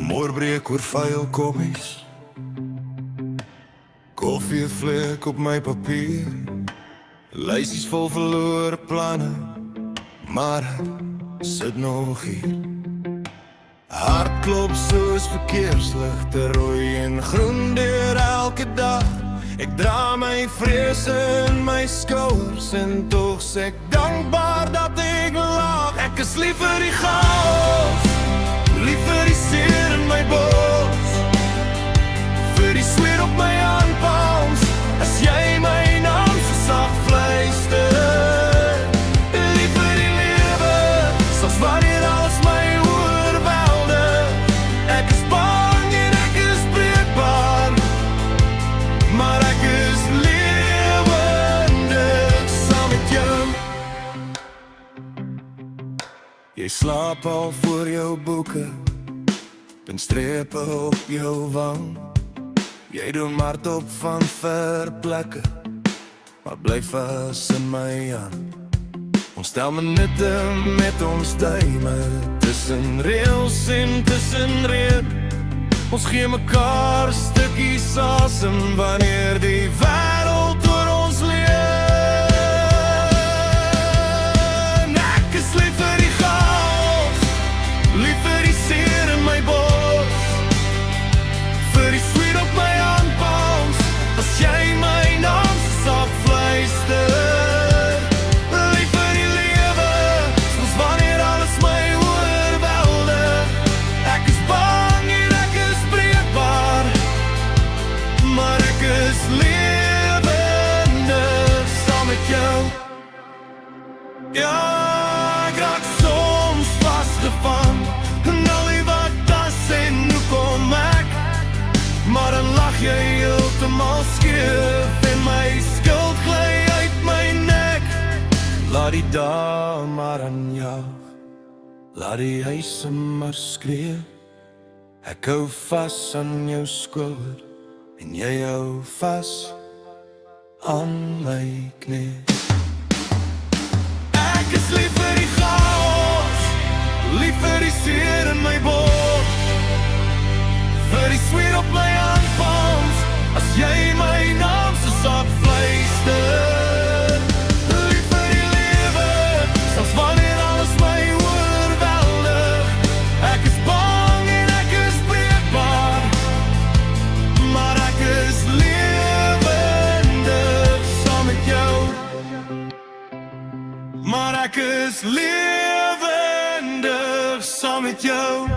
Moorbreek oor vuil kommies, koffievlek op my papier, lysies vol verlore planne, maar ek sit nog hier. Hartklop soos verkeersligte, rooi en groen deur elke dag. Ek dra my vrese in my skouers en tog sê ek dankbaar dat ek lag. Ek is lief vir die chaos, lief vir die seer in my bors, vir die sweer op my handpalms, as jy my naam so sag fluister. Lief vir die lewe, selfs wanneer alles my oorweldig. Ek is bang en ek is breekbaar, maar ek is lewendig saam met jou. Jy slaap al voor jou boeke, pinstrepe op jou wang. Jy doen hardop van ver plekke, maar bly vas in my hand. Ons tel minute met ons duime, tussen reels en tussen reën. Ons gee mekaar stukkies asem wanneer die wêreld oor ons leen. Ek is lief vir die chaos, lief vir die seer in my bors, vir die sweet op my handpalms, as jy my naam so sag fluister. Lief vir die lewe, soos wanneer alles my oorweldig. Ek is bang en ek is breekbaar, maar ek is lewendig saam met jou. Ja, ek raak soms vasgevang in al die wat as en hoe kom ek, maar dan lag jy heeltemal skeef en my skuld gly uit my nek. Laat die dae maar aanjaag, laat die huise maar skree. Ek hou vas aan jou skouer en jy hou vas aan my knie. Ek is lief vir die chaos, lief vir die seer in my bors, vir die sweer op my handpalms, as jy my naam so sag fluister. Lief vir die lewe, selfs wanneer alles my oorweldig. Ek is bang en ek is breekbaar, maar ek is lewendig saam met jou. Maar ek is lewendig saam met jou.